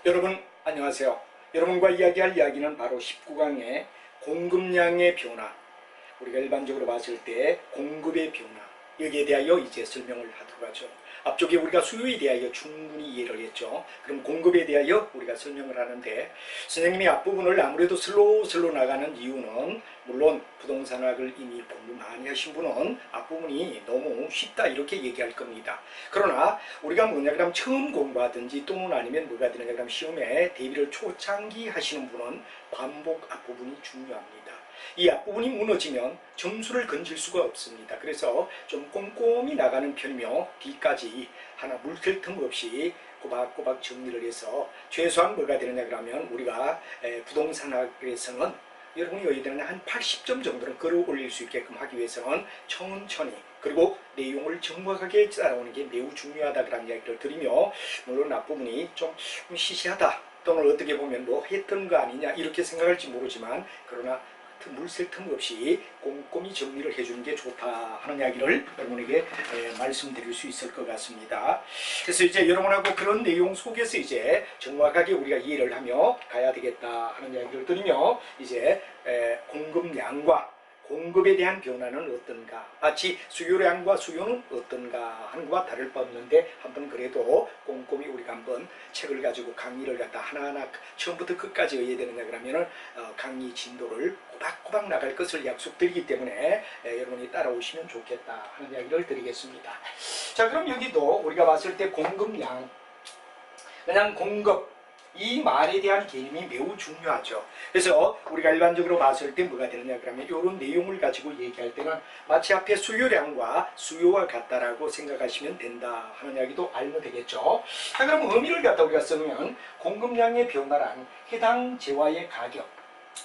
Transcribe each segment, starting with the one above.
여러분 안녕하세요. 여러분과 이야기할 이야기는 바로 19강의 공급량의 변화, 우리가 일반적으로 봤을 때 공급의 변화, 여기에 대하여 이제 설명을 하도록 하죠. 앞쪽에 우리가 수요에 대하여 충분히 이해를 했죠. 그럼 공급에 대하여 우리가 설명을 하는데, 선생님이 앞부분을 아무래도 슬로우 나가는 이유는, 물론 부동산학을 이미 공부 많이 하신 분은 앞부분이 너무 쉽다 이렇게 얘기할 겁니다. 그러나 우리가 뭐냐 그러면 처음 공부하든지 또는 아니면 뭐가 되느냐 그러면 시험에 대비를 초창기 하시는 분은 반복 앞부분이 중요합니다. 이 앞부분이 무너지면 점수를 건질 수가 없습니다. 그래서 좀 꼼꼼히 나가는 편이며 뒤까지 하나 물샐 틈 없이 꼬박꼬박 정리를 해서 최소한 뭐가 되느냐 그러면 우리가 부동산학에서는 여러분이 여기에는 한 80점 정도는 끌어올릴 수 있게끔 하기 위해서는 천천히 그리고 내용을 정확하게 따라오는 게 매우 중요하다 그런 이야기를 드리며, 물론 앞부분이 좀 시시하다 또는 어떻게 보면 뭐 했던 거 아니냐 이렇게 생각할지 모르지만, 그러나 물샐 틈 없이 꼼꼼히 정리를 해주는 게 좋다 하는 이야기를 여러분에게 말씀드릴 수 있을 것 같습니다. 그래서 이제 여러분하고 그런 내용 속에서 이제 정확하게 우리가 이해를 하며 가야 되겠다 하는 이야기를 드리며, 이제 공급량과 공급에 대한 변화는 어떤가, 마치 수요량과 수요는 어떤가 하는 것과 다를 바 없는데, 한번 그래도 꼼꼼히 우리가 한번 책을 가지고 강의를 갖다 하나하나 처음부터 끝까지 해야 되느냐 그러면은 강의 진도를 꼬박꼬박 나갈 것을 약속드리기 때문에 여러분이 따라오시면 좋겠다 하는 이야기를 드리겠습니다. 자, 그럼 여기도 우리가 봤을 때 공급량, 그냥 공급, 이 말에 대한 개념이 매우 중요하죠. 그래서 우리가 일반적으로 봤을 때 뭐가 되느냐 그러면 이런 내용을 가지고 얘기할 때는 마치 앞에 수요량과 수요와 같다라고 생각하시면 된다 하는 이야기도 알면 되겠죠. 자, 그럼 의미를 갖다 우리가 쓰면 공급량의 변화란 해당 재화의 가격,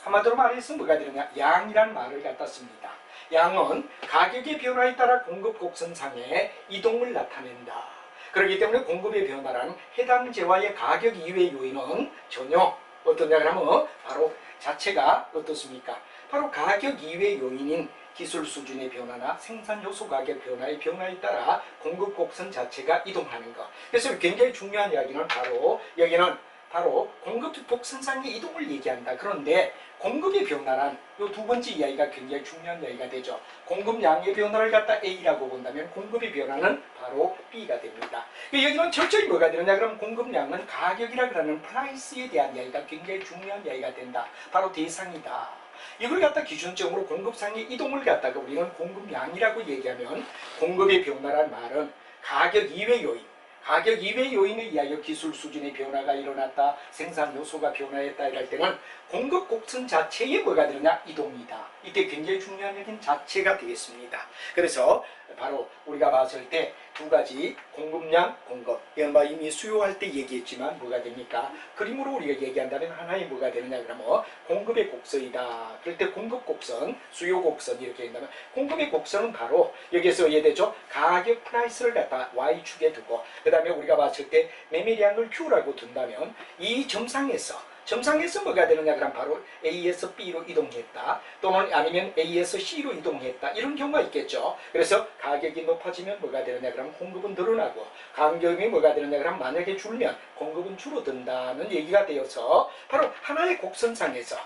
한마디로 말해서 뭐가 되느냐, 양이란 말을 갖다 씁니다. 양은 가격의 변화에 따라 공급 곡선상의 이동을 나타낸다. 그렇기 때문에 공급의 변화란 해당 재화의 가격 이외의 요인은 전혀 어떠냐 그러면 바로 자체가 어떻습니까? 바로 가격 이외의 요인인 기술 수준의 변화나 생산 요소 가격 변화의 변화에 따라 공급 곡선 자체가 이동하는 것. 그래서 굉장히 중요한 이야기는 바로 여기는 바로 공급 곡선상의 이동을 얘기한다. 그런데 공급의 변화란 이 두 번째 이야기가 굉장히 중요한 이야기가 되죠. 공급량의 변화를 갖다 A라고 본다면 공급의 변화는 바로 B가 됩니다. 여기는 철저히 뭐가 되느냐 그러면 공급량은 가격이라 그러는 프라이스에 대한 이야기가 굉장히 중요한 이야기가 된다. 바로 대상이다. 이걸 갖다 기준적으로 공급상의 이동을 갖다가 우리는 공급량이라고 얘기하면, 공급의 변화란 말은 가격 이외 요인, 가격 이외 요인에 의하여 기술 수준의 변화가 일어났다, 생산 요소가 변화했다 이럴 때는 공급 곡선 자체에 뭐가 되느냐, 이동이다. 이때 굉장히 중요한 얘기는 자체가 되겠습니다. 그래서 바로 우리가 봤을 때 두 가지, 공급량, 공급, 이건 이미 수요할 때 얘기했지만 뭐가 됩니까? 그림으로 우리가 얘기한다면 하나의 뭐가 되느냐 그러면 공급의 곡선이다. 그럴 때 공급 곡선, 수요 곡선 이렇게 한다면 공급의 곡선은 바로 여기에서 이해되죠? 가격 프라이스를 갖다 Y축에 두고, 그 다음에 우리가 봤을 때 매매량을 Q라고 둔다면 이 점상에서 뭐가 되느냐 그럼 바로 A에서 B로 이동했다, 또는 아니면 A에서 C로 이동했다, 이런 경우가 있겠죠. 그래서 가격이 높아지면 뭐가 되느냐 그럼 공급은 늘어나고, 가격이 뭐가 되느냐 그럼 만약에 줄면 공급은 줄어든다는 얘기가 되어서 바로 하나의 곡선상에서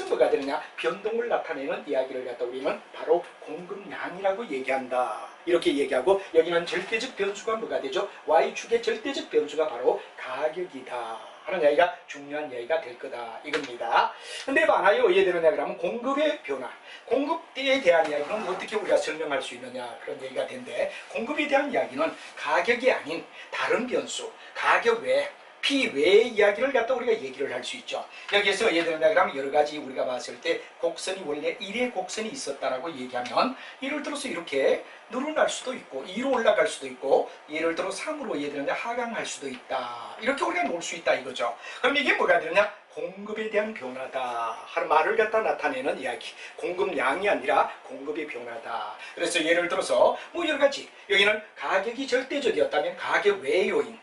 뭐가 되느냐, 변동을 나타내는 이야기를 갖다 우리는 바로 공급량이라고 얘기한다. 이렇게 얘기하고, 여기는 절대적 변수가 뭐가 되죠? Y축의 절대적 변수가 바로 가격이다 하는 이야기가 중요한 이야기가 될 거다 이겁니다. 근데 만약에 왜 되느냐 그러면 공급의 변화, 공급에 대한 이야기는 어떻게 우리가 설명할 수 있느냐 그런 얘기가 되는데, 공급에 대한 이야기는 가격이 아닌 다른 변수, 가격 외 P 외의 이야기를 갖다 우리가 얘기를 할 수 있죠. 여기에서 왜 되느냐 그러면 여러 가지 우리가 봤을 때 곡선이 원래 1의 곡선이 있었다라고 얘기하면, 예를 들어서 이렇게 늘어날 수도 있고 2로 올라갈 수도 있고, 예를 들어 3으로 되느냐 하강할 수도 있다. 이렇게 우리가 놓을 수 있다 이거죠. 그럼 이게 뭐가 되느냐, 공급에 대한 변화다 하는 말을 갖다 나타내는 이야기. 공급량이 아니라 공급의 변화다. 그래서 예를 들어서 뭐 여러 가지, 여기는 가격이 절대적이었다면 가격 외의 요인,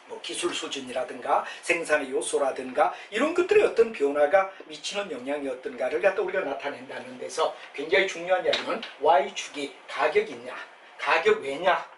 뭐 기술 수준이라든가 생산의 요소라든가 이런 것들의 어떤 변화가 미치는 영향이 어떤가를 갖다 우리가 나타낸다는 데서 굉장히 중요한 이야기는 Y축이 가격이냐, 가격 외냐,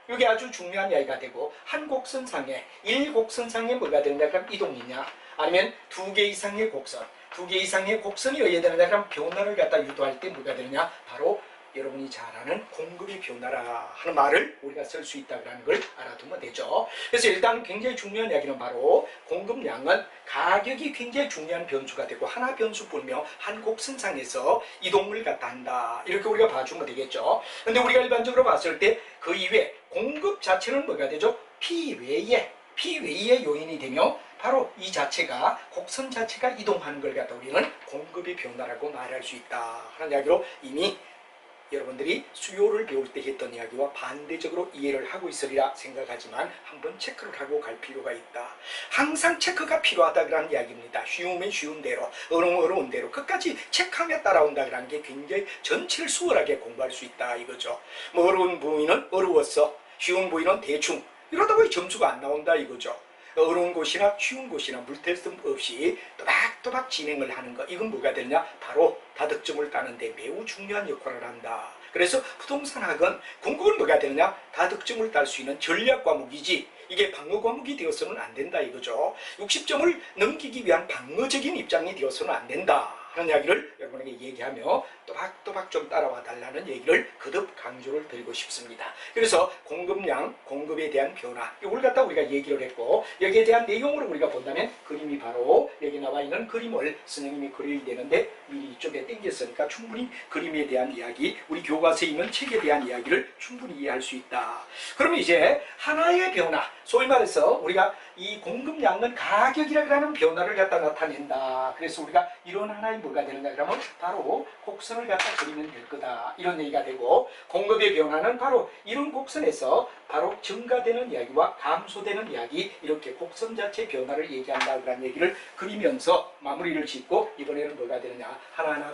이게 아주 중요한 이야기가 되고, 한 곡선상에 1곡선상에 뭐가 되느냐 그럼 이동이냐, 아니면 2개 이상의 곡선, 2개 이상의 곡선이 어디에 되느냐 그럼 변화를 갖다 유도할 때 뭐가 되느냐, 바로 여러분이 잘 아는 공급의 변화라 하는 말을 우리가 쓸 수 있다는 걸 알아두면 되죠. 그래서 일단 굉장히 중요한 이야기는 바로 공급량은 가격이 굉장히 중요한 변수가 되고, 하나 변수뿐이며 한 곡선상에서 이동을 갖다 한다, 이렇게 우리가 봐주면 되겠죠. 근데 우리가 일반적으로 봤을 때 그 이외에 공급 자체는 뭐가 되죠? P 외의 요인이 되며, 바로 이 자체가, 곡선 자체가 이동하는 걸 갖다 우리는 공급의 변화라고 말할 수 있다 하는 이야기로, 이미 여러분들이 수요를 배울 때 했던 이야기와 반대적으로 이해를 하고 있으리라 생각하지만 한번 체크를 하고 갈 필요가 있다. 항상 체크가 필요하다는 이야기입니다. 쉬우면 쉬운 대로, 어려운 대로 끝까지 체크하며 따라온다는 게 굉장히 전체를 수월하게 공부할 수 있다 이거죠. 뭐 어려운 부위는 어려웠어, 쉬운 부위는 대충, 이러다 보니 점수가 안 나온다 이거죠. 어려운 곳이나 쉬운 곳이나 물태슴 없이 또박또박 진행을 하는 거, 이건 뭐가 되냐, 바로 다득점을 따는데 매우 중요한 역할을 한다. 그래서 부동산학은 궁극은 뭐가 되느냐, 다득점을 딸 수 있는 전략 과목이지 이게 방어 과목이 되어서는 안 된다 이거죠. 60점을 넘기기 위한 방어적인 입장이 되어서는 안 된다 하는 이야기를 여러분에게 얘기하며 또박또박 좀 따라와 달라는 얘기를 거듭 강조를 드리고 싶습니다. 그래서 공급량, 공급에 대한 변화, 이걸 갖다 우리가 얘기를 했고, 여기에 대한 내용을 우리가 본다면 그림이 바로 여기 나와 있는 그림을 선생님이 그려야 되는데 미리 이쪽에 당겼으니까 충분히 그림에 대한 이야기, 우리 교과서에 있는 책에 대한 이야기를 충분히 이해할 수 있다. 그러면 이제 하나의 변화, 소위 말해서 우리가 이 공급량은 가격이라고 하는 변화를 갖다 나타낸다. 그래서 우리가 이런 하나의 뭐가 되는가 그러면 바로 곡선을 갖다 그리면 될 거다, 이런 얘기가 되고, 공급의 변화는 바로 이런 곡선에서 바로 증가되는 이야기와 감소되는 이야기, 이렇게 곡선 자체 변화를 얘기한다는 얘기를 그리면서 마무리를 짓고, 이번에는 뭐가 되느냐, 하나하나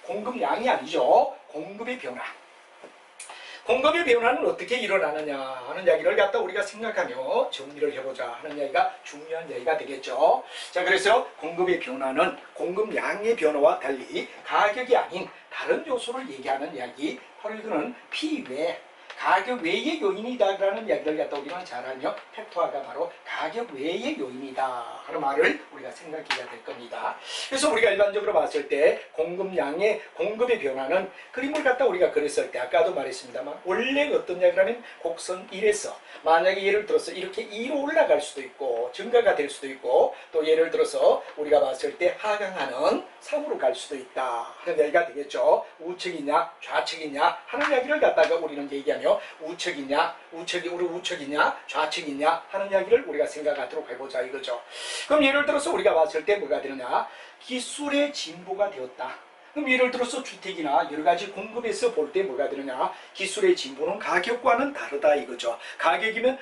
공급량이 아니죠, 공급의 변화. 공급의 변화는 어떻게 일어나느냐 하는 이야기를 갖다 우리가 생각하며 정리를 해보자 하는 이야기가 중요한 이야기가 되겠죠. 자, 그래서 공급의 변화는 공급량의 변화와 달리 가격이 아닌 다른 요소를 얘기하는 이야기, 바로 이거는 P 외, 가격 외의 요인이다라는 이야기를 갖다 우리가 잘 알며, 팩토화가 바로 가격 외의 요인이다 하는 말을 우리가 생각해야 될 겁니다. 그래서 우리가 일반적으로 봤을 때 공급량의 공급의 변화는 그림을 갖다 우리가 그렸을 때 아까도 말했습니다만, 원래 어떤 이야기라면 곡선 1에서 만약에 예를 들어서 이렇게 2로 올라갈 수도 있고 증가가 될 수도 있고, 또 예를 들어서 우리가 봤을 때 하강하는 3으로 갈 수도 있다 하는 이야기가 되겠죠. 우측이냐 좌측이냐 하는 이야기를 갖다가 우리는 얘기하며, 우측이냐 좌측이냐 하는 이야기를 우리가 생각하도록 해보자 이거죠. 그럼 예를 들어서 우리가 봤을 때 뭐가 되느냐, 기술의 진보가 되었다. 그럼 예를 들어서 주택이나 여러 가지 공급에서 볼 때 뭐가 되느냐, 기술의 진보는 가격과는 다르다 이거죠. 가격이면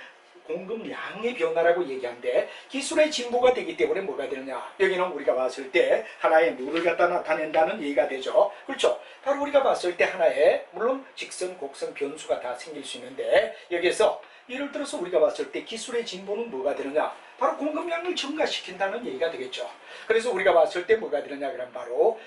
공급량의 변화라고 얘기하는데, 기술의 진보가 되기 때문에 뭐가 되느냐, 여기는 우리가 봤을 때 하나의 뭐를 갖다 나타낸다는 얘기가 되죠. 그렇죠. 바로 우리가 봤을 때 하나의, 물론 직선, 곡선, 변수가 다 생길 수 있는데, 여기에서 예를 들어서 우리가 봤을 때 기술의 진보는 뭐가 되느냐, 바로 공급량을 증가시킨다는 얘기가 되겠죠. 그래서 우리가 봤을 때 뭐가 되느냐 그럼 바로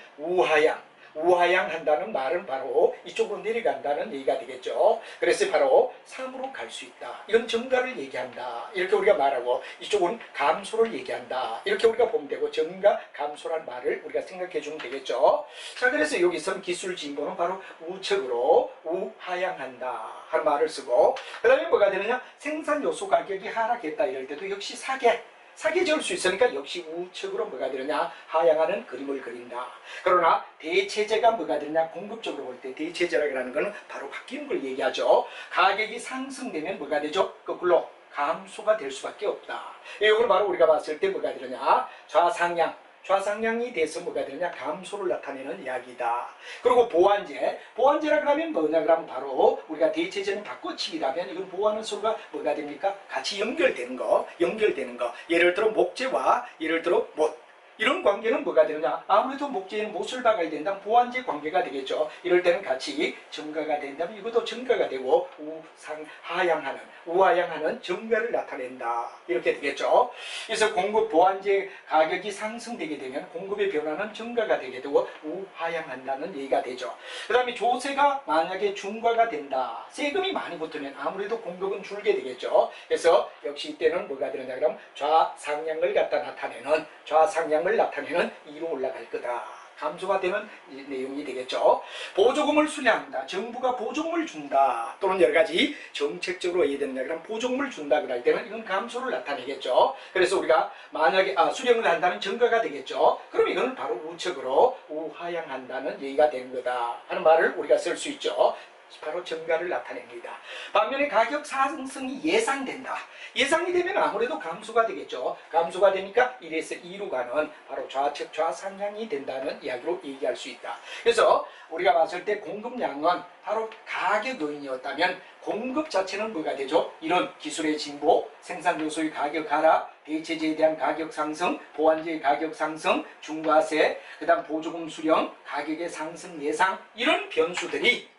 우하향한다는 말은 바로 이쪽으로 내려간다는 얘기가 되겠죠. 그래서 바로 3으로 갈 수 있다, 이건 증가를 얘기한다 이렇게 우리가 말하고, 이쪽은 감소를 얘기한다 이렇게 우리가 보면 되고, 증가 감소란 말을 우리가 생각해 주면 되겠죠. 자, 그래서 여기서 기술 진보는 바로 우측으로 우하향한다 하는 말을 쓰고, 그 다음에 뭐가 되느냐, 생산 요소 가격이 하락했다 이럴 때도 역시 사게 지을 수 있으니까 역시 우측으로 뭐가 되느냐, 하향하는 그림을 그린다. 그러나 대체제가 뭐가 되느냐, 공급적으로 볼 때 대체제라고 하는 것은 바로 바뀌는 걸 얘기하죠. 가격이 상승되면 뭐가 되죠, 거꾸로 감소가 될 수밖에 없다. 이걸 바로 우리가 봤을 때 뭐가 되느냐, 좌상향이 돼서 뭐가 되느냐, 감소를 나타내는 이야기다. 그리고 보완제라고 하면 뭐냐 그러면 바로 우리가 대체제는 바꿔치기라면, 이건 보완은 서로가 뭐가 됩니까, 같이 연결되는 거. 예를 들어 목재와 예를 들어 못, 이런 관계는 뭐가 되느냐? 아무래도 목재에는 못을 박아야 된다면 보완제 관계가 되겠죠. 이럴 때는 같이 증가가 된다면 이것도 증가가 되고 우하향하는 증가를 나타낸다. 이렇게 되겠죠. 그래서 공급 보완제 가격이 상승되게 되면 공급의 변화는 증가가 되게 되고 우하향한다는 얘기가 되죠. 그 다음에 조세가 만약에 중과가 된다. 세금이 많이 붙으면 아무래도 공급은 줄게 되겠죠. 그래서 역시 이때는 뭐가 되느냐 그럼 좌상향을 갖다 나타내는 2로 올라갈 거다. 감소가 되는 내용이 되겠죠. 보조금을 수령한다. 정부가 보조금을 준다. 또는 여러 가지 정책적으로 해야 되느냐 그럼 보조금을 준다 그럴 때는 이건 감소를 나타내겠죠. 그래서 우리가 만약에 수령을 한다면 증가가 되겠죠. 그럼 이건 바로 우측으로 우하향한다는 얘기가 되는 거다 하는 말을 우리가 쓸 수 있죠. 바로 증가를 나타냅니다. 반면에 가격 상승이 예상된다. 예상이 되면 아무래도 감소가 되겠죠. 감소가 되니까 1에서 2로 가는 바로 좌측 좌상향이 된다는 이야기로 얘기할 수 있다. 그래서 우리가 봤을 때 공급량은 바로 가격 요인이었다면 공급 자체는 뭐가 되죠? 이런 기술의 진보, 생산 요소의 가격 하락, 대체재에 대한 가격 상승, 보완제의 가격 상승, 중과세, 그 다음 보조금 수령, 가격의 상승 예상, 이런 변수들이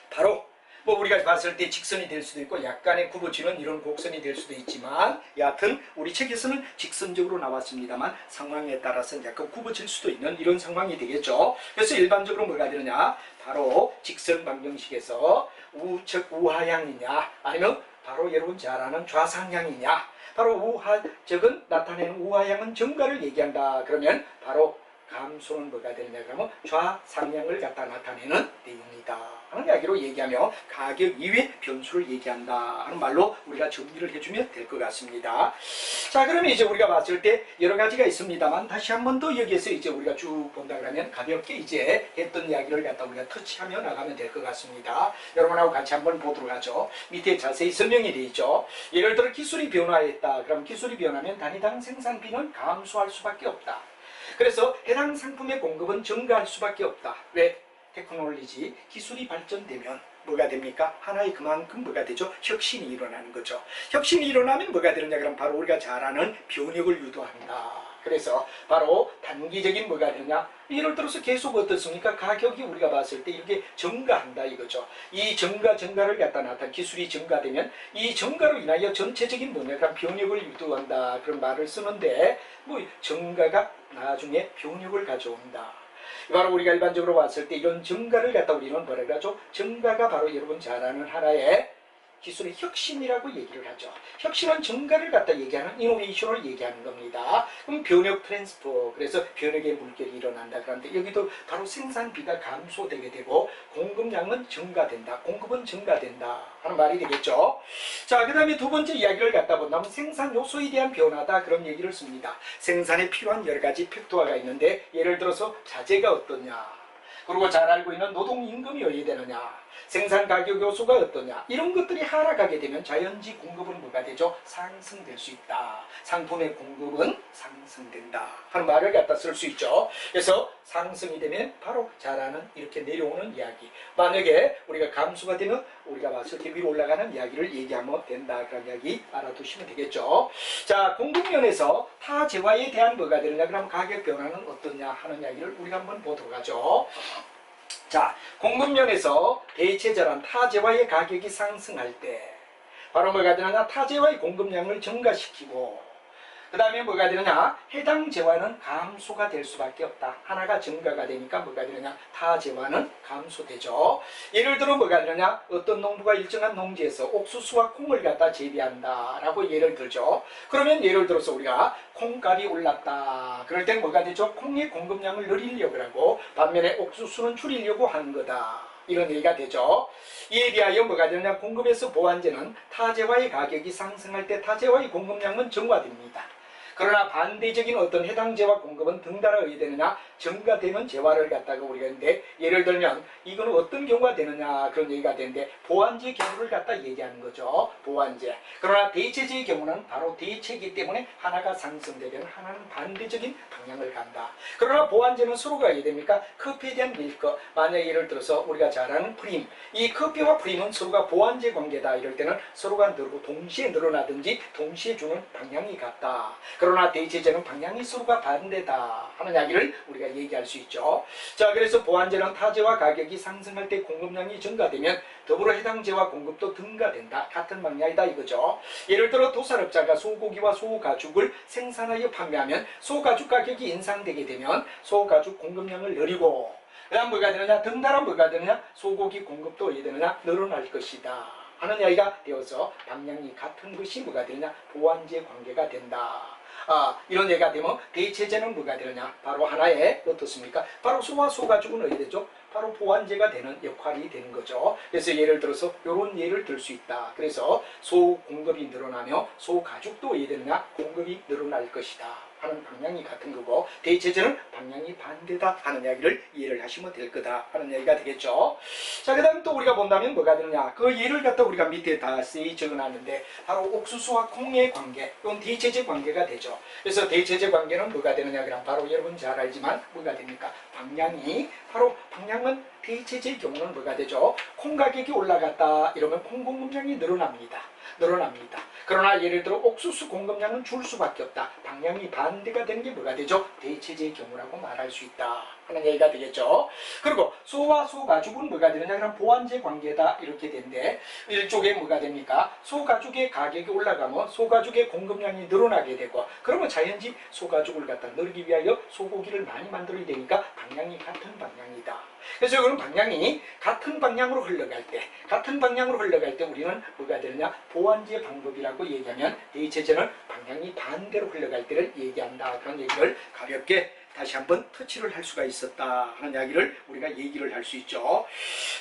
바로 뭐 우리가 봤을 때 직선이 될 수도 있고 약간의 굽어지는 이런 곡선이 될 수도 있지만 여하튼 우리 책에서는 직선적으로 나왔습니다만 상황에 따라서는 약간 굽어질 수도 있는 이런 상황이 되겠죠. 그래서 일반적으로 뭐가 되느냐 바로 직선 방정식에서 우측 우하향이냐 아니면 바로 여러분 잘 아는 좌상향이냐 바로 우하적은 나타내는 우하향은 증가를 얘기한다. 그러면 바로 감소는 뭐가 되느냐 그러면 좌상향을 갖다 나타내는 내용이다 하는 이야기로 얘기하며 가격 이외 변수를 얘기한다 하는 말로 우리가 정리를 해주면 될 것 같습니다. 자 그러면 이제 우리가 봤을 때 여러 가지가 있습니다만 다시 한 번 더 여기에서 이제 우리가 쭉 본다 그러면 가볍게 이제 했던 이야기를 갖다 우리가 터치하며 나가면 될 것 같습니다. 여러분하고 같이 한번 보도록 하죠. 밑에 자세히 설명이 되어 있죠. 예를 들어 기술이 변화했다. 그럼 기술이 변하면 단위당 생산비는 감소할 수밖에 없다. 그래서 해당 상품의 공급은 증가할 수밖에 없다. 왜? 테크놀로지, 기술이 발전되면 뭐가 됩니까? 하나의 그만큼 뭐가 되죠? 혁신이 일어나는 거죠. 혁신이 일어나면 뭐가 되느냐? 그럼 바로 우리가 잘 아는 변혁을 유도한다. 그래서 바로 단기적인 뭐가 되느냐? 예를 들어서 계속 어떻습니까? 가격이 우리가 봤을 때 이렇게 증가한다 이거죠. 이 증가를 갖다 나타난 기술이 증가되면 이 증가로 인하여 전체적인 뭐냐? 그럼 변혁을 유도한다. 그런 말을 쓰는데 뭐 증가가 나중에 변혁을 가져온다. 바로 우리가 일반적으로 봤을 때 이런 증가를 갖다 우리는 뭐라 그러죠? 증가가 바로 여러분 잘 아는 하나의 기술의 혁신이라고 얘기를 하죠. 혁신은 증가를 갖다 얘기하는 이노베이션을 얘기하는 겁니다. 그럼 변혁 트랜스퍼, 그래서 변혁의 물결이 일어난다. 그런데 여기도 바로 생산비가 감소되게 되고 공급량은 증가된다. 공급은 증가된다 하는 말이 되겠죠. 자, 그 다음에 두 번째 이야기를 갖다 본다면 생산 요소에 대한 변화다. 그런 얘기를 씁니다. 생산에 필요한 여러 가지 팩토가 있는데 예를 들어서 자재가 어떠냐, 그리고 잘 알고 있는 노동임금이 어디에 되느냐, 생산 가격 요소가 어떠냐, 이런 것들이 하락하게 되면 자연지 공급은 뭐가 되죠? 상승될 수 있다. 상품의 공급은 상승된다 하는 말을 갖다 쓸 수 있죠. 그래서 상승이 되면 바로 잘 아는 이렇게 내려오는 이야기, 만약에 우리가 감소가 되면 우리가 봤을 때 위로 올라가는 이야기를 얘기하면 된다. 그런 이야기 알아두시면 되겠죠. 자, 공급면에서 타재화에 대한 뭐가 되느냐, 그럼 가격 변화는 어떠냐 하는 이야기를 우리가 한번 보도록 하죠. 자, 공급면에서 대체재란 타재화의 가격이 상승할 때 바로 뭐가 되느냐, 타재화의 공급량을 증가시키고 그 다음에 뭐가 되느냐, 해당 재화는 감소가 될 수밖에 없다. 하나가 증가가 되니까 뭐가 되느냐, 타재화는 감소되죠. 예를 들어 뭐가 되느냐, 어떤 농부가 일정한 농지에서 옥수수와 콩을 갖다 재배한다 라고 예를 들죠. 그러면 예를 들어서 우리가 콩값이 올랐다. 그럴 땐 뭐가 되죠? 콩의 공급량을 늘리려고 하고 반면에 옥수수는 줄이려고 하는 거다. 이런 얘기가 되죠. 이에 비하여 뭐가 되느냐, 공급에서 보완제는 타재화의 가격이 상승할 때 타재화의 공급량은 증가됩니다. 그러나 반대적인 어떤 해당 재화 공급은 등달아 어디 되느냐, 증가되는 재화를 갖다가 우리가 했는데 예를 들면 이건 어떤 경우가 되느냐 그런 얘기가 되는데 보완제 경우를 갖다 얘기하는 거죠. 보완제. 그러나 대체제의 경우는 바로 대체이기 때문에 하나가 상승되면 하나는 반대적인 방향을 간다. 그러나 보완제는 서로가 어디 됩니까? 커피에 대한 밀크, 만약 예를 들어서 우리가 잘 아는 프림, 이 커피와 프림은 서로가 보완제 관계다. 이럴 때는 서로가 늘고 동시에 늘어나든지 동시에 주는 방향이 같다. 그러나 대체제는 방향이 서로가 반대다 하는 이야기를 우리가 얘기할 수 있죠. 자, 그래서 보완제는 타재와 가격이 상승할 때 공급량이 증가되면 더불어 해당 재와 공급도 증가된다. 같은 방향이다 이거죠. 예를 들어 도살업자가 소고기와 소가죽을 생산하여 판매하면 소가죽 가격이 인상되게 되면 소가죽 공급량을 늘리고, 그 다음 뭐가 되느냐, 덩달아 뭐가 되느냐, 소고기 공급도 어떻게 되느냐, 늘어날 것이다 하는 이야기가 되어서 방향이 같은 것이 뭐가 되느냐, 보완제 관계가 된다. 이런 얘기가 되면 대체제는 뭐가 되느냐, 바로 하나의 어떻습니까, 바로 소와 소가죽은 어디 되죠, 바로 보완제가 되는 역할이 되는 거죠. 그래서 예를 들어서 이런 예를 들 수 있다. 그래서 소 공급이 늘어나며 소 가죽도 어디 되느냐, 공급이 늘어날 것이다 하는 방향이 같은 거고, 대체제는 방향이 반대다 하는 이야기를 이해를 하시면 될 거다 하는 이야기가 되겠죠. 자, 그 다음 또 우리가 본다면 뭐가 되느냐, 그 예를 갖다 우리가 밑에 자세히 적어놨는데 바로 옥수수와 콩의 관계, 이건 대체제 관계가 되죠. 그래서 대체제 관계는 뭐가 되느냐, 그럼 바로 여러분 잘 알지만 뭐가 됩니까, 방향이, 바로 방향은 대체제의 경우는 뭐가 되죠, 콩 가격이 올라갔다 이러면 콩 공급량이 늘어납니다. 그러나 예를 들어 옥수수 공급량은 줄 수밖에 없다. 방향이 반대가 되는 게 뭐가 되죠? 대체제의 경우라고 말할 수 있다 하는 얘기가 되겠죠. 그리고 소와 소가죽은 뭐가 되느냐, 그럼 보완제 관계다 이렇게 되는데, 일종의 뭐가 됩니까, 소가죽의 가격이 올라가면 소가죽의 공급량이 늘어나게 되고, 그러면 자연지 소가죽을 갖다 늘기 위하여 소고기를 많이 만들어야 되니까 방향이 같은 방향이다. 그래서 이거는 방향이 같은 방향으로 흘러갈 때 우리는 뭐가 되느냐, 보완제 방법이라고 얘기하면, 대체제는 방향이 반대로 흘러갈 때를 얘기한다 그런 얘기를 가볍게 다시 한번 터치를 할 수가 있었다 하는 이야기를 우리가 얘기를 할 수 있죠.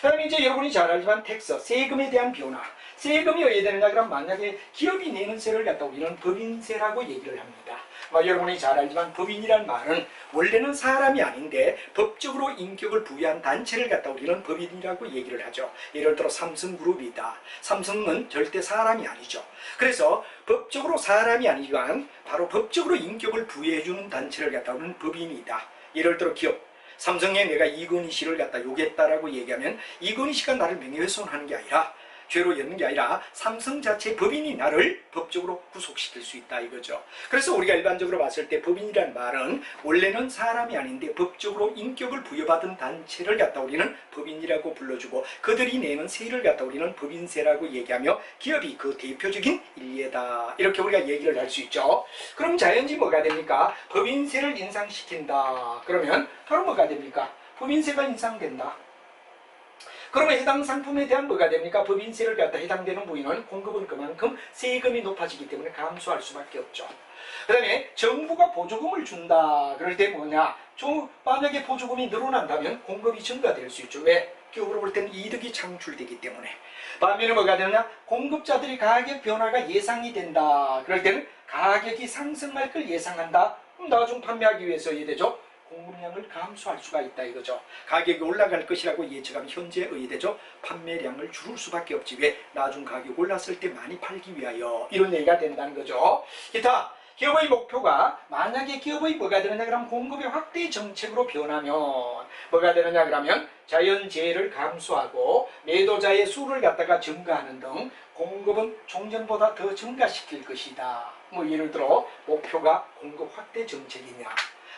그 다음에 이제 여러분이 잘 알지만 텍스, 세금에 대한 변화. 세금이 어디에 되느냐, 그럼 만약에 기업이 내는 세를 갖다 우리는 법인세라고 얘기를 합니다. 여러분이 잘 알지만 법인이란 말은 원래는 사람이 아닌데 법적으로 인격을 부여한 단체를 갖다 우리는 법인이라고 얘기를 하죠. 예를 들어 삼성그룹이다. 삼성은 절대 사람이 아니죠. 그래서 법적으로 사람이 아니지만 바로 법적으로 인격을 부여해주는 단체를 갖다 우리는 법인이다. 예를 들어 기업, 삼성에 내가 이건희 씨를 갖다 욕했다라고 얘기하면 이건희 씨가 나를 명예훼손하는 게 아니라, 죄로 여는 게 아니라 삼성 자체의 법인이 나를 법적으로 구속시킬 수 있다 이거죠. 그래서 우리가 일반적으로 봤을 때 법인이란 말은 원래는 사람이 아닌데 법적으로 인격을 부여받은 단체를 갖다 우리는 법인이라고 불러주고, 그들이 내는 세를 갖다 우리는 법인세라고 얘기하며 기업이 그 대표적인 일례다 이렇게 우리가 얘기를 할 수 있죠. 그럼 자연지 뭐가 됩니까, 법인세를 인상시킨다 그러면 바로 뭐가 됩니까, 법인세가 인상된다. 그러면 해당 상품에 대한 뭐가 됩니까, 법인세를 갖다 해당되는 부위는 공급은 그만큼 세금이 높아지기 때문에 감소할 수밖에 없죠. 그 다음에 정부가 보조금을 준다 그럴 때 뭐냐, 만약에 보조금이 늘어난다면 공급이 증가될 수 있죠. 왜? 기업으로 볼 때는 이득이 창출되기 때문에. 반면에 뭐가 되느냐, 공급자들이 가격 변화가 예상이 된다 그럴 때는 가격이 상승할 걸 예상한다. 그럼 나중 판매하기 위해서 이해되죠, 공급량을 감소할 수가 있다 이거죠. 가격이 올라갈 것이라고 예측하면 현재 의되죠, 판매량을 줄일 수밖에 없지. 왜? 나중 가격 올랐을 때 많이 팔기 위하여 이런 얘기가 된다는 거죠. 기타 기업의 목표가, 만약에 기업의 뭐가 되느냐 그러면 공급의 확대 정책으로 변하면 뭐가 되느냐 그러면 자연재해를 감수하고 매도자의 수를 갖다가 증가하는 등 공급은 종전보다 더 증가시킬 것이다. 예를 들어 목표가 공급 확대 정책이냐,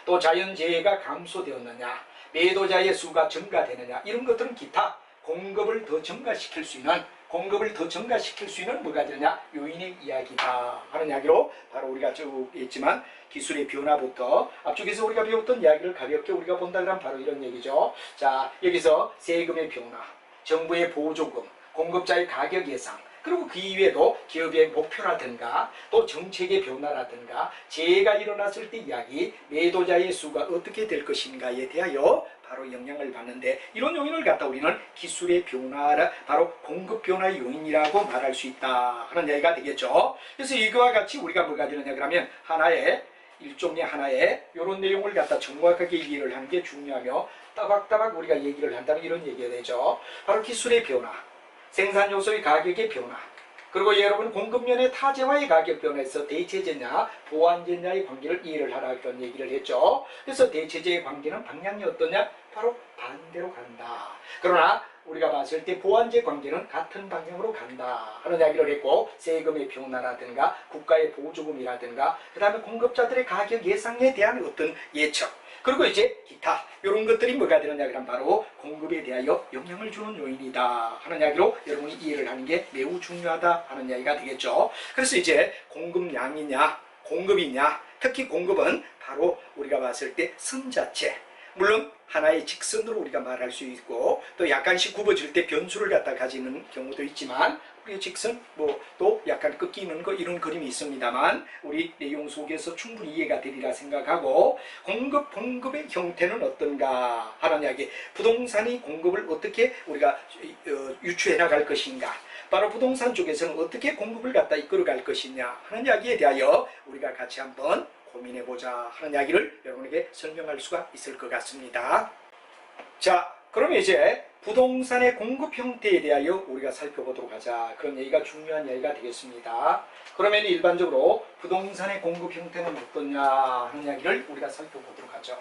또 자연재해가 감소되었느냐, 매도자의 수가 증가되느냐, 이런 것들은 기타 공급을 더 증가시킬 수 있는 뭐가 되느냐, 요인의 이야기다 하는 이야기로 바로 우리가 쭉 했지만 기술의 변화부터 앞쪽에서 우리가 배웠던 이야기를 가볍게 우리가 본다 그러면 바로 이런 얘기죠. 자, 여기서 세금의 변화, 정부의 보조금, 공급자의 가격 예상, 그리고 그 이외에도 기업의 목표라든가 또 정책의 변화라든가 재해가 일어났을 때 이야기, 매도자의 수가 어떻게 될 것인가에 대하여 바로 영향을 받는데, 이런 요인을 갖다 우리는 기술의 변화라, 바로 공급 변화의 요인이라고 말할 수 있다 하는 얘기가 되겠죠. 그래서 이거와 같이 우리가 뭐가 되느냐 그러면 일종의 하나의 이런 내용을 갖다 정확하게 이해를 하는 게 중요하며, 따박따박 우리가 얘기를 한다면 이런 얘기가 되죠. 바로 기술의 변화, 생산 요소의 가격의 변화, 그리고 여러분 공급면의 타재와의 가격 변화에서 대체제냐 보완제냐의 관계를 이해를 하라 그런 얘기를 했죠. 그래서 대체제의 관계는 방향이 어떠냐, 바로 반대로 간다. 그러나 우리가 봤을 때 보완제 관계는 같은 방향으로 간다 하는 이야기를 했고, 세금의 변화라든가 국가의 보조금이라든가 그 다음에 공급자들의 가격 예상에 대한 어떤 예측, 그리고 이제 기타 이런 것들이 뭐가 되느냐 그러면 바로 공급에 대하여 영향을 주는 요인이다 하는 이야기로 여러분이 이해를 하는 게 매우 중요하다 하는 이야기가 되겠죠. 그래서 이제 공급량이냐 공급이냐, 특히 공급은 바로 우리가 봤을 때 선 자체, 물론 하나의 직선으로 우리가 말할 수 있고 또 약간씩 굽어질 때 변수를 갖다 가지는 경우도 있지만, 우리 직선 또 약간 꺾이는 거 이런 그림이 있습니다만 우리 내용 속에서 충분히 이해가 되리라 생각하고, 공급의 형태는 어떤가 하는 이야기, 부동산이 공급을 어떻게 우리가 유추해 나갈 것인가, 바로 부동산 쪽에서는 어떻게 공급을 갖다 이끌어 갈 것이냐 하는 이야기에 대하여 우리가 같이 한번 고민해보자 하는 이야기를 여러분에게 설명할 수가 있을 것 같습니다. 자, 그러면 이제 부동산의 공급 형태에 대하여 우리가 살펴보도록 하자. 그런 얘기가 중요한 이야기가 되겠습니다. 그러면 일반적으로 부동산의 공급 형태는 어떠냐 하는 이야기를 우리가 살펴보도록 하죠.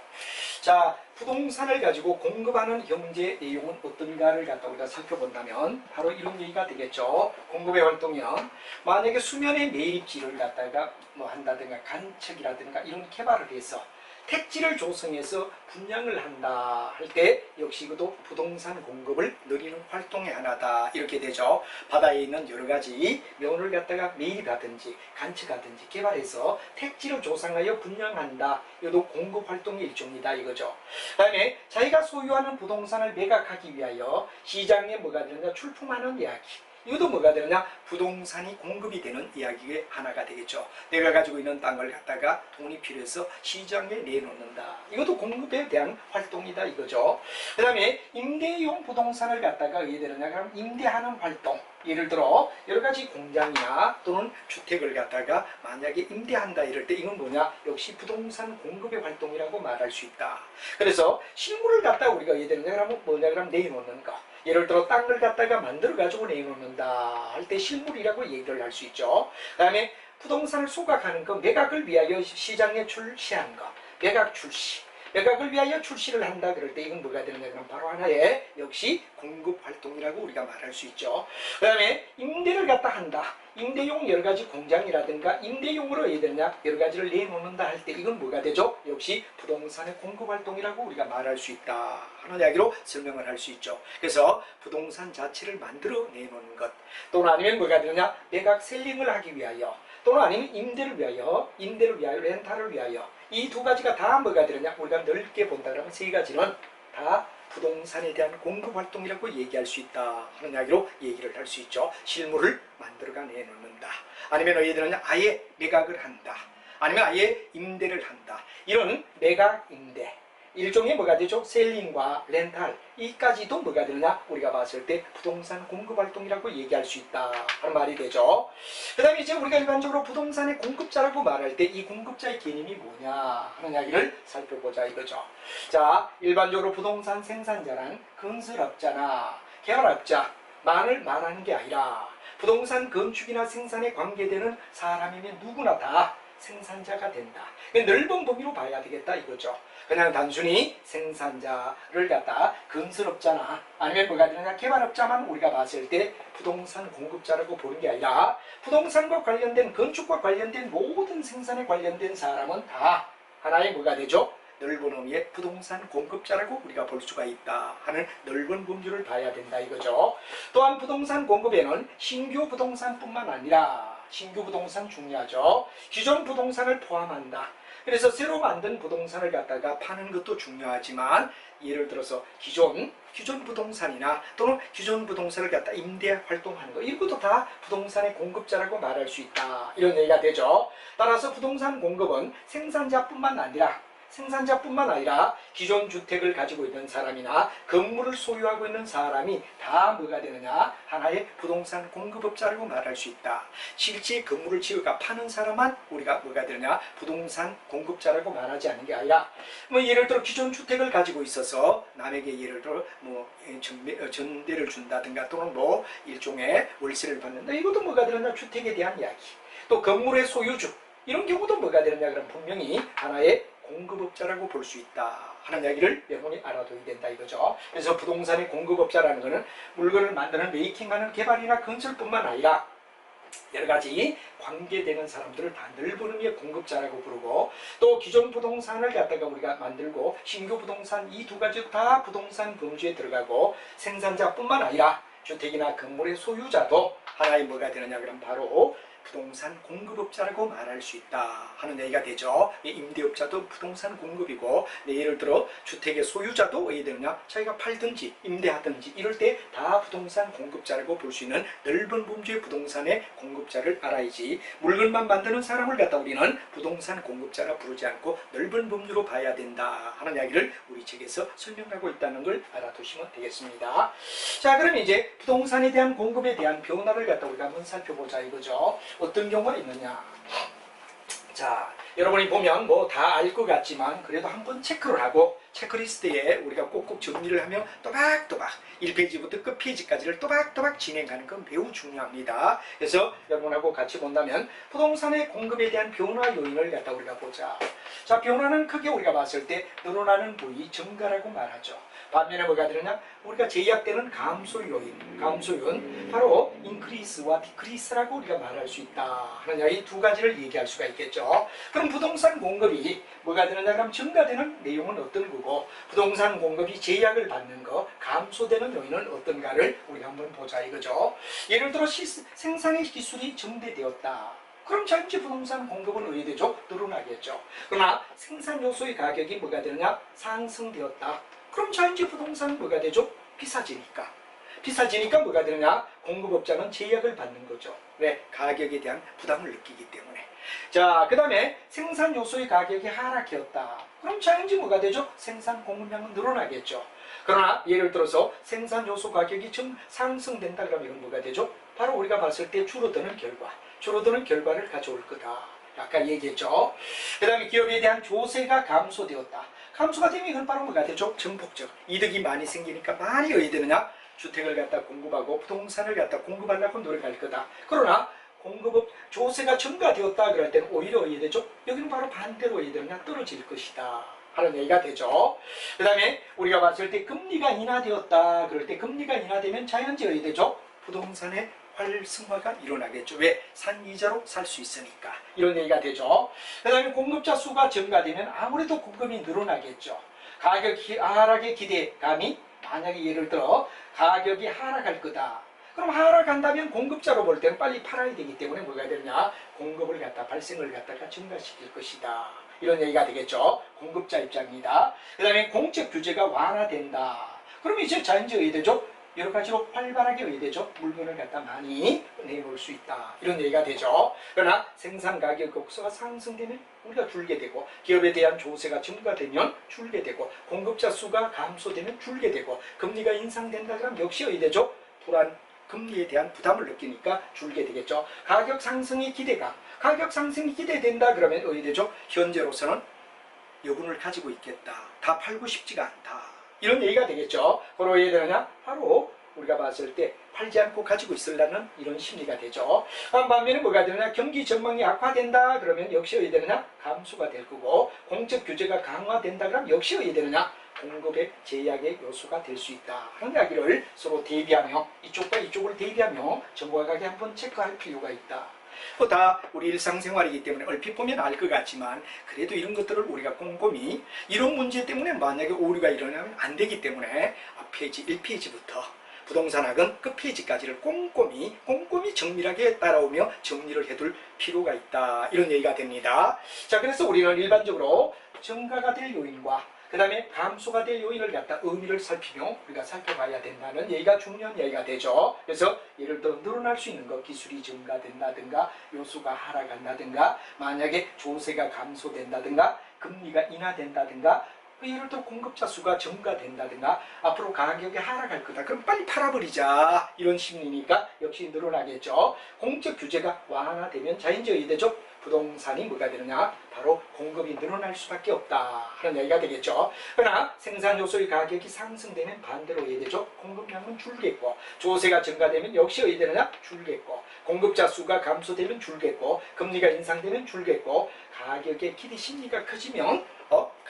자, 부동산을 가지고 공급하는 경제 내용은 어떤가를 갖다 우리가 살펴본다면 바로 이런 얘기가 되겠죠. 공급의 활동이요, 만약에 수면의 매립지를 갖다가 한다든가 간척이라든가 이런 개발을 해서 택지를 조성해서 분양을 한다 할 때 역시 이것도 부동산 공급을 늘리는 활동의 하나다 이렇게 되죠. 바다에 있는 여러 가지 면을 갖다가 매입하든지 간척하든지 개발해서 택지를 조성하여 분양한다, 이것도 공급 활동의 일종이다 이거죠. 그 다음에 자기가 소유하는 부동산을 매각하기 위하여 시장에 뭐가 되느냐 출품하는 이야기, 이것도 뭐가 되느냐 부동산이 공급이 되는 이야기의 하나가 되겠죠. 내가 가지고 있는 땅을 갖다가 돈이 필요해서 시장에 내놓는다, 이것도 공급에 대한 활동이다 이거죠. 그 다음에 임대용 부동산을 갖다가 왜 되느냐 그럼 임대하는 활동, 예를 들어 여러 가지 공장이나 또는 주택을 갖다가 만약에 임대한다 이럴 때 이건 뭐냐, 역시 부동산 공급의 활동이라고 말할 수 있다. 그래서 실물을 갖다가 우리가 왜 되느냐 그러면 뭐냐 그러면 내놓는 거, 예를 들어 땅을 갖다가 만들어 가지고 내놓는다 할 때 실물이라고 얘기를 할 수 있죠. 그 다음에 부동산을 소각하는 거, 매각을 위하여 시장에 출시한 거, 매각 출시, 매각을 위하여 출시를 한다 그럴 때 이건 뭐가 되느냐 그럼 바로 하나의 역시 공급 활동이라고 우리가 말할 수 있죠. 그 다음에 임대를 갖다 한다, 임대용 여러 가지 공장이라든가 임대용으로 해야 되느냐 여러 가지를 내놓는다 할 때 이건 뭐가 되죠? 역시 부동산의 공급 활동이라고 우리가 말할 수 있다 하는 이야기로 설명을 할 수 있죠. 그래서 부동산 자체를 만들어 내놓는 것, 또는 아니면 뭐가 되느냐 매각 셀링을 하기 위하여, 또는 아니면 임대를 위하여 렌탈을 위하여, 이 두 가지가 다 뭐가 되느냐 우리가 넓게 본다 그러면 세 가지는 다 부동산에 대한 공급 활동이라고 얘기할 수 있다 하는 이야기로 얘기를 할 수 있죠. 실물을 만들어가 내놓는다, 아니면 어디에 되느냐 아예 매각을 한다, 아니면 아예 임대를 한다, 이런 매각 임대 일종의 뭐가 되죠? 셀링과 렌탈, 이까지도 뭐가 되느냐 우리가 봤을 때 부동산 공급 활동이라고 얘기할 수 있다 하는 말이 되죠. 그 다음에 이제 우리가 일반적으로 부동산의 공급자라고 말할 때 이 공급자의 개념이 뭐냐 하는 이야기를 살펴보자 이거죠. 자, 일반적으로 부동산 생산자란 건설업자나 개발업자만을 말하는 게 아니라 부동산 건축이나 생산에 관계되는 사람이면 누구나 다 생산자가 된다, 넓은 범위로 봐야 되겠다 이거죠. 그냥 단순히 생산자를 갖다 건설업자나 아니면 뭐가 되느냐 개발업자만 우리가 봤을 때 부동산 공급자라고 보는 게 아니라 부동산과 관련된, 건축과 관련된 모든 생산에 관련된 사람은 다 하나의 뭐가 되죠? 넓은 의미의 부동산 공급자라고 우리가 볼 수가 있다 하는 넓은 범주를 봐야 된다 이거죠. 또한 부동산 공급에는 신규 부동산뿐만 아니라, 신규 부동산 중요하죠, 기존 부동산을 포함한다. 그래서 새로 만든 부동산을 갖다가 파는 것도 중요하지만, 예를 들어서 기존 부동산이나 또는 기존 부동산을 갖다 임대 활동하는 거, 이것도 다 부동산의 공급자라고 말할 수 있다 이런 얘기가 되죠. 따라서 부동산 공급은 생산자뿐만 아니라 기존 주택을 가지고 있는 사람이나 건물을 소유하고 있는 사람이 다 뭐가 되느냐 하나의 부동산 공급업자라고 말할 수 있다. 실제 건물을 지어가 파는 사람만 우리가 뭐가 되느냐 부동산 공급자라고 말하지 않는 게 아니라, 예를 들어 기존 주택을 가지고 있어서 남에게 예를 들어 전대를 준다든가 또는 일종의 월세를 받는다, 이것도 뭐가 되느냐 주택에 대한 이야기. 또 건물의 소유주, 이런 경우도 뭐가 되느냐 그럼 분명히 하나의 공급업자라고 볼 수 있다 하는 이야기를 여러분이 알아둬야 된다 이거죠. 그래서 부동산의 공급업자라는 것은 물건을 만드는 메이킹하는 개발이나 건설뿐만 아니라 여러 가지 관계되는 사람들을 다 넓은 의미의 공급자라고 부르고, 또 기존 부동산을 갖다가 우리가 만들고 신규 부동산 이 두 가지 다 부동산 범주에 들어가고, 생산자뿐만 아니라 주택이나 건물의 소유자도 하나의 뭐가 되느냐 그럼 바로 부동산 공급업자라고 말할 수 있다 하는 얘기가 되죠. 임대업자도 부동산 공급이고, 예를 들어 주택의 소유자도 어디 되느냐, 자기가 팔든지 임대하든지 이럴 때 다 부동산 공급자라고 볼 수 있는 넓은 범주의 부동산의 공급자를 알아야지, 물건만 만드는 사람을 갖다 우리는 부동산 공급자라 부르지 않고 넓은 범주로 봐야 된다 하는 이야기를 우리 책에서 설명하고 있다는 걸 알아두시면 되겠습니다. 자, 그럼 이제 부동산에 대한 공급에 대한 변화를 갖다 우리가 한번 살펴보자 이거죠. 어떤 경우가 있느냐. 자, 여러분이 보면 뭐 다 알 것 같지만 그래도 한번 체크를 하고 체크리스트에 우리가 꼭꼭 정리를 하며 또박또박 1페이지부터 끝페이지까지를 또박또박 진행하는 건 매우 중요합니다. 그래서 여러분하고 같이 본다면 부동산의 공급에 대한 변화 요인을 갖다 우리가 보자. 자, 변화는 크게 우리가 봤을 때 늘어나는 부위 증가라고 말하죠. 반면에 뭐가 되느냐, 우리가 제약되는 감소 요인 바로 인크리스와 디크리스라고 우리가 말할 수 있다 하는 이 두 가지를 얘기할 수가 있겠죠. 그럼 부동산 공급이 뭐가 되느냐 그럼 증가되는 내용은 어떤 거고, 부동산 공급이 제약을 받는 거 감소되는 요인은 어떤가를 우리가 한번 보자 이거죠. 예를 들어 생산의 기술이 증대되었다. 그럼 자연히 부동산 공급은 어떻게 되죠? 늘어나겠죠. 그러나 생산 요소의 가격이 뭐가 되느냐, 상승되었다. 그럼 자연히 부동산은 뭐가 되죠? 비싸지니까 뭐가 되느냐, 공급업자는 제약을 받는 거죠. 왜? 가격에 대한 부담을 느끼기 때문에. 자, 그 다음에 생산 요소의 가격이 하락했다. 그럼 자연히 뭐가 되죠? 생산 공급량은 늘어나겠죠. 그러나 예를 들어서 생산 요소 가격이 좀 상승된다 그러면 이건 뭐가 되죠? 바로 우리가 봤을 때 줄어드는 결과를 가져올 거다. 아까 얘기했죠. 그 다음에 기업에 대한 조세가 감소되었다. 감소가 되면 이건 바로 뭐가 되죠? 정폭적. 이득이 많이 생기니까 많이 어디 되느냐? 주택을 갖다 공급하고 부동산을 갖다 공급하려고 노력할 거다. 그러나 공급업 조세가 증가되었다 그럴 때는 오히려 어디 되죠? 여기는 바로 반대로 어디 되느냐? 떨어질 것이다 하는 얘기가 되죠. 그 다음에 우리가 봤을 때 금리가 인하되었다 그럴 때, 금리가 인하되면 자연히 어디 되죠? 부동산의 활성화가 일어나겠죠. 왜? 산이자로 살 수 있으니까. 이런 얘기가 되죠. 그 다음에 공급자 수가 증가되면 아무래도 공급이 늘어나겠죠. 가격 하락의 기대감이, 만약에 예를 들어 가격이 하락할 거다. 그럼 하락한다면 공급자로 볼 때는 빨리 팔아야 되기 때문에 뭐가 되느냐, 공급을 갖다 발생을 갖다가 증가시킬 것이다. 이런 얘기가 되겠죠. 공급자 입장입니다. 그 다음에 공적 규제가 완화된다. 그럼 이제 자연히 어디 되죠? 여러 가지로 활발하게 어디 되죠? 물건을 갖다 많이 내놓을 수 있다. 이런 얘기가 되죠. 그러나 생산 가격 곡소가 상승되면 우리가 줄게 되고, 기업에 대한 조세가 증가되면 줄게 되고, 공급자 수가 감소되면 줄게 되고, 금리가 인상된다 그러면 역시 어디 되죠? 불안, 금리에 대한 부담을 느끼니까 줄게 되겠죠. 가격 상승이 기대된다 그러면 어디 되죠? 현재로서는 여분을 가지고 있겠다. 다 팔고 싶지가 않다. 이런 얘기가 되겠죠. 그로 왜 되느냐? 바로 우리가 봤을 때 팔지 않고 가지고 있으려는 이런 심리가 되죠. 반면에 뭐가 되느냐? 경기 전망이 악화된다 그러면 역시 어디 되느냐? 감소가 될 거고, 공적 규제가 강화된다 그러면 역시 어디 되느냐? 공급의 제약의 요소가 될 수 있다 하는 이야기를 서로 대비하며, 이쪽과 이쪽을 대비하며 정확하게 한번 체크할 필요가 있다. 다 우리 일상생활이기 때문에 얼핏 보면 알 것 같지만, 그래도 이런 것들을 우리가 꼼꼼히, 이런 문제 때문에 만약에 오류가 일어나면 안 되기 때문에 앞페이지 1페이지부터 부동산학은 끝페이지까지를 꼼꼼히 정밀하게 따라오며 정리를 해둘 필요가 있다. 이런 얘기가 됩니다. 자, 그래서 우리는 일반적으로 증가가 될 요인과 그 다음에 감소가 될 요인을 갖다 의미를 살피며 우리가 살펴봐야 된다는 얘기가 중요한 얘기가 되죠. 그래서 예를 들어 늘어날 수 있는 것, 기술이 증가된다든가 요소가 하락한다든가, 만약에 조세가 감소된다든가, 금리가 인하된다든가, 예를 들어 공급자 수가 증가된다든가, 앞으로 가격이 하락할 거다. 그럼 빨리 팔아버리자. 이런 심리니까 역시 늘어나겠죠. 공적 규제가 완화되면 자연히 어디 되죠? 부동산이 뭐가 되느냐? 바로 공급이 늘어날 수밖에 없다 하는 얘기가 되겠죠. 그러나 생산 요소의 가격이 상승되면 반대로 어디 되죠? 공급량은 줄겠고, 조세가 증가되면 역시 어디 되느냐? 줄겠고, 공급자 수가 감소되면 줄겠고, 금리가 인상되면 줄겠고, 가격의 기대 심리가 커지면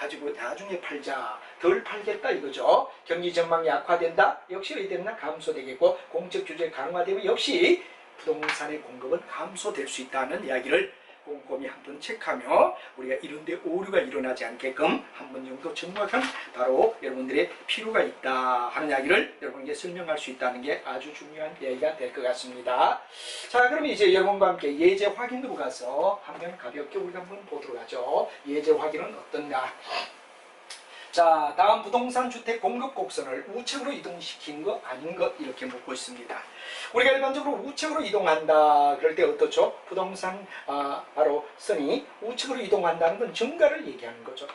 가지고 나중에 팔자. 덜 팔겠다 이거죠. 경기 전망이 악화된다. 역시 어디되나 감소되겠고 공적 규제 강화되면 역시 부동산의 공급은 감소될 수 있다는 이야기를 꼼꼼히 한번 체크하며 우리가 이런데 오류가 일어나지 않게끔 한 번 정도 정확한 바로 여러분들의 필요가 있다 하는 이야기를 여러분께 설명할 수 있다는 게 아주 중요한 이야기가 될 것 같습니다. 자, 그럼 이제 여러분과 함께 예제 확인으로 가서 한번 가볍게 우리가 한번 보도록 하죠. 예제 확인은 어떤가? 자, 다음 부동산 주택 공급 곡선을 우측으로 이동시킨 거 아닌 것 이렇게 묻고 있습니다. 우리가 일반적으로 우측으로 이동한다 그럴 때 어떻죠? 부동산 바로 선이 우측으로 이동한다는 건 증가를 얘기하는 거죠.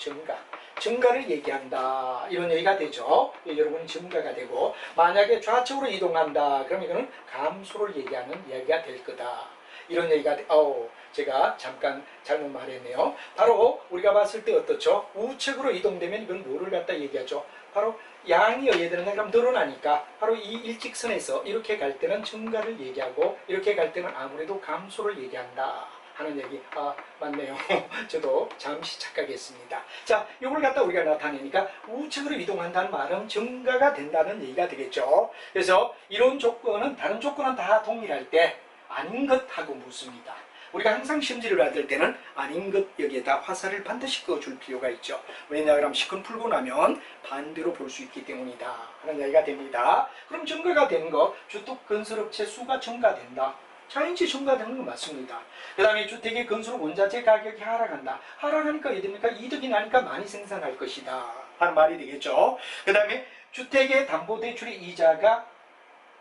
증가를 얘기한다 이런 얘기가 되죠. 여러분이 증가가 되고 만약에 좌측으로 이동한다 그러면 이거는 감소를 얘기하는 이야기가 될 거다. 이런 얘기가 제가 잠깐 잘못 말했네요. 바로 우리가 봤을 때 어떻죠? 우측으로 이동되면 이건 뭐를 갖다 얘기하죠? 바로 양이 어디에 되는가 그럼 늘어나니까 바로 이 일직선에서 이렇게 갈 때는 증가를 얘기하고 이렇게 갈 때는 아무래도 감소를 얘기한다 하는 얘기. 맞네요. 저도 잠시 착각했습니다. 자, 이걸 갖다 우리가 나타내니까 우측으로 이동한다는 말은 증가가 된다는 얘기가 되겠죠. 그래서 이런 조건은 다른 조건은 다 동일할 때 아닌 것하고 묻습니다. 우리가 항상 시험지를 받을 때는 아닌 것 여기에다 화살을 반드시 그어줄 필요가 있죠. 왜냐하면 시컨 풀고 나면 반대로 볼 수 있기 때문이다 하는 이야기가 됩니다. 그럼 증가가 되는 거 주택 건설업체 수가 증가된다. 자연히 증가되는 건 맞습니다. 그 다음에 주택의 건설 원자재 가격이 하락한다. 하락하니까 어떻게 됩니까? 이득이 나니까 많이 생산할 것이다 하는 말이 되겠죠. 그 다음에 주택의 담보대출의 이자가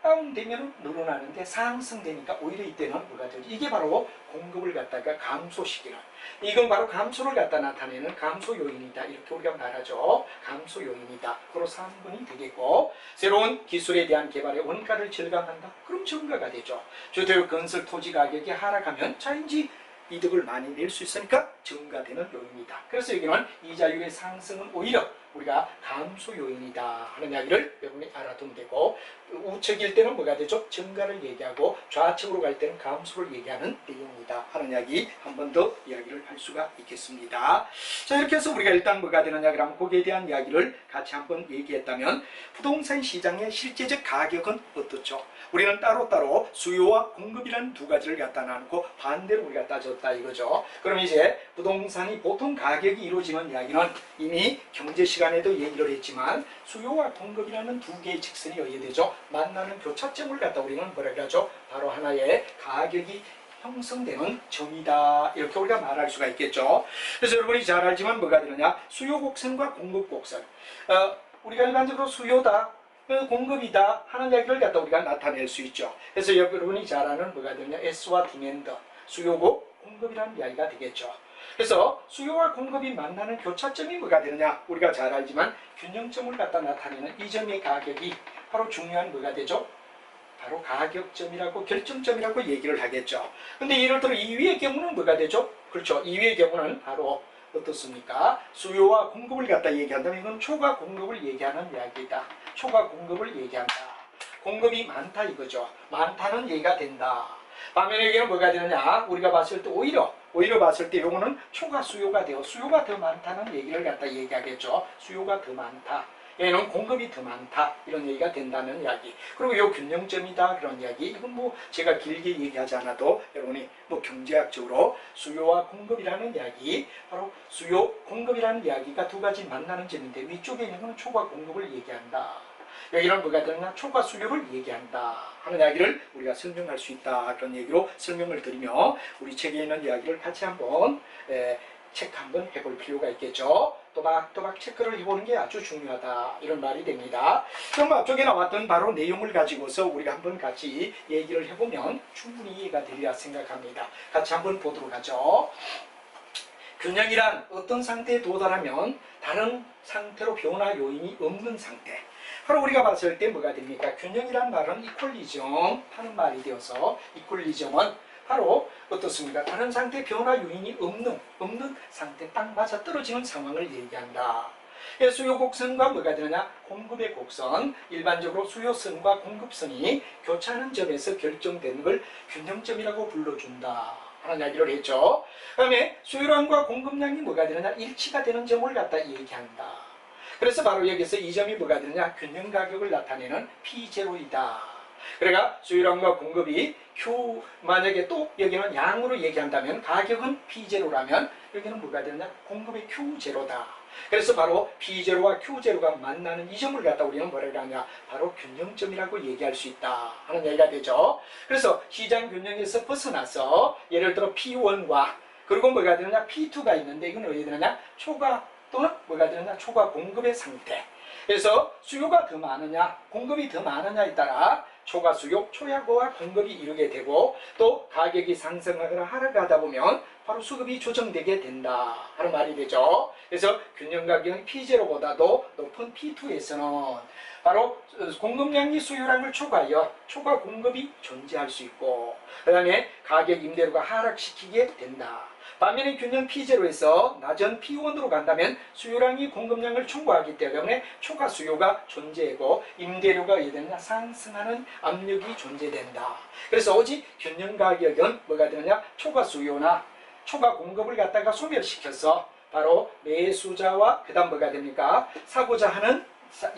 다운되면 늘어나는데 상승되니까 오히려 이때는 뭐가 되죠? 이게 바로 공급을 갖다가 감소시키는, 이건 바로 감소를 갖다 나타내는 감소 요인이다 이렇게 우리가 말하죠. 감소 요인이다. 그로 3번이 되겠고, 새로운 기술에 대한 개발의 원가를 절감한다. 그럼 증가가 되죠. 주택 건설 토지 가격이 하락하면 자인지 이득을 많이 낼 수 있으니까 증가되는 요인이다. 그래서 여기는 이자율의 상승은 오히려 우리가 감소 요인이다 하는 이야기를 여러분이 알아두면 되고, 우측일 때는 뭐가 되죠? 증가를 얘기하고 좌측으로 갈 때는 감소를 얘기하는 내용이다 하는 이야기 한 번 더 이야기를 할 수가 있겠습니다. 자, 이렇게 해서 우리가 일단 뭐가 되느냐 그러면 거기에 대한 이야기를 같이 한번 얘기했다면, 부동산 시장의 실제적 가격은 어떻죠? 우리는 따로따로 수요와 공급이라는 두 가지를 갖다 나누고 반대로 우리가 따졌다 이거죠. 그럼 이제 부동산이 보통 가격이 이루어지는 이야기는 이미 경제 시간에도 얘기를 했지만 수요와 공급이라는 두 개의 직선이 어디에 되죠? 만나는 교차점을 갖다 우리는 뭐라 그러죠? 바로 하나의 가격이 형성되는 점이다 이렇게 우리가 말할 수가 있겠죠. 그래서 여러분이 잘 알지만 뭐가 되느냐? 수요 곡선과 공급 곡선. 우리가 일반적으로 수요다, 공급이다 하는 이야기를 갖다 우리가 나타낼 수 있죠. 그래서 여러분이 잘 아는 뭐가 되느냐? S와 디맨드, 수요고 공급이라는 이야기가 되겠죠. 그래서 수요와 공급이 만나는 교차점이 뭐가 되느냐? 우리가 잘 알지만 균형점을 갖다 나타내는 이 점의 가격이 바로 중요한 뭐가 되죠? 바로 가격점이라고, 결정점이라고 얘기를 하겠죠. 근데 예를 들어 2위의 경우는 뭐가 되죠? 그렇죠. 2위의 경우는 바로 어떻습니까? 수요와 공급을 갖다 얘기한다면 이건 초과 공급을 얘기하는 이야기다. 초과 공급을 얘기한다. 공급이 많다 이거죠. 많다는 얘기가 된다. 반면에 여기는 뭐가 되느냐? 우리가 봤을 때 오히려 봤을 때 요거는 초과 수요가 되어 수요가 더 많다는 얘기를 갖다 얘기하겠죠. 수요가 더 많다. 얘는 공급이 더 많다 이런 얘기가 된다는 이야기. 그리고 요 균형점이다 그런 이야기. 이건 뭐 제가 길게 얘기하지 않아도 여러분이 뭐 경제학적으로 수요와 공급이라는 이야기, 바로 수요 공급이라는 이야기가 두 가지 만나는 점인데, 위쪽에 있는 건 초과 공급을 얘기한다. 여기는 뭐가 되느냐? 초과 수요를 얘기한다 하는 이야기를 우리가 설명할 수 있다 그런 얘기로 설명을 드리며, 우리 책에 있는 이야기를 같이 한번 체크 한번 해볼 필요가 있겠죠. 또박또박 체크를 해보는 게 아주 중요하다 이런 말이 됩니다. 그럼 앞쪽에 나왔던 바로 내용을 가지고서 우리가 한번 같이 얘기를 해보면 충분히 이해가 되리라 생각합니다. 같이 한번 보도록 하죠. 균형이란 어떤 상태에 도달하면 다른 상태로 변화 요인이 없는 상태. 바로 우리가 봤을 때 뭐가 됩니까? 균형이란 말은 이퀄리즘 하는 말이 되어서, 이퀄리즘은 바로 어떻습니까? 다른 상태 변화 요인이 없는 상태, 딱 맞아 떨어지는 상황을 얘기한다. 수요 곡선과 뭐가 되느냐? 공급의 곡선, 일반적으로 수요선과 공급선이 교차하는 점에서 결정되는 걸 균형점이라고 불러준다 하는 이야기를 했죠. 그 다음에 수요량과 공급량이 뭐가 되느냐? 일치가 되는 점을 갖다 얘기한다. 그래서 바로 여기서 이 점이 뭐가 되느냐? 균형 가격을 나타내는 P0이다. 그러니까 수요량과 공급이 Q, 만약에 또 여기는 양으로 얘기한다면 가격은 P0라면 여기는 뭐가 되느냐? 공급의 Q0다. 그래서 바로 P0와 Q0가 만나는 이 점을 갖다 우리는 뭐라고 하냐? 바로 균형점이라고 얘기할 수 있다 하는 얘기가 되죠. 그래서 시장 균형에서 벗어나서 예를 들어 P1과 그리고 뭐가 되느냐? P2가 있는데 이건 어디 되느냐? 초과 또는 뭐가 되느냐? 초과 공급의 상태. 그래서 수요가 더 많으냐, 공급이 더 많으냐에 따라 초과 수요, 초약과 공급이 이루게 되고 또 가격이 상승하거나 하락하다 보면 바로 수급이 조정되게 된다 하는 말이 되죠. 그래서 균형 가격은 P0보다도 높은 P2에서는 바로 공급량이 수요량을 초과하여 초과 공급이 존재할 수 있고 그 다음에 가격 임대료가 하락시키게 된다. 반면에 균형 P0에서 낮은 P1으로 간다면 수요량이 공급량을 초과하기 때문에 초과 수요가 존재하고 임대료가 예되느냐 상승하는 압력이 존재된다. 그래서 오직 균형 가격은 뭐가 되느냐? 초과 수요나 초과 공급을 갖다가 소멸시켜서 바로 매수자와 그 다음 뭐가 됩니까? 사고자 하는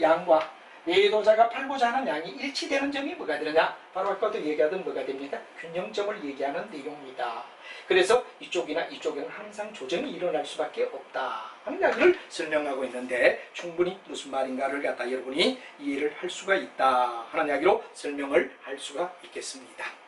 양과 매도자가 팔고자 하는 양이 일치되는 점이 뭐가 되느냐? 바로 아까도 얘기하던 뭐가 됩니까? 균형점을 얘기하는 내용이다. 그래서 이쪽이나 이쪽에는 항상 조정이 일어날 수밖에 없다 하는 이야기를 설명하고 있는데 충분히 무슨 말인가를 갖다 여러분이 이해를 할 수가 있다 하는 이야기로 설명을 할 수가 있겠습니다.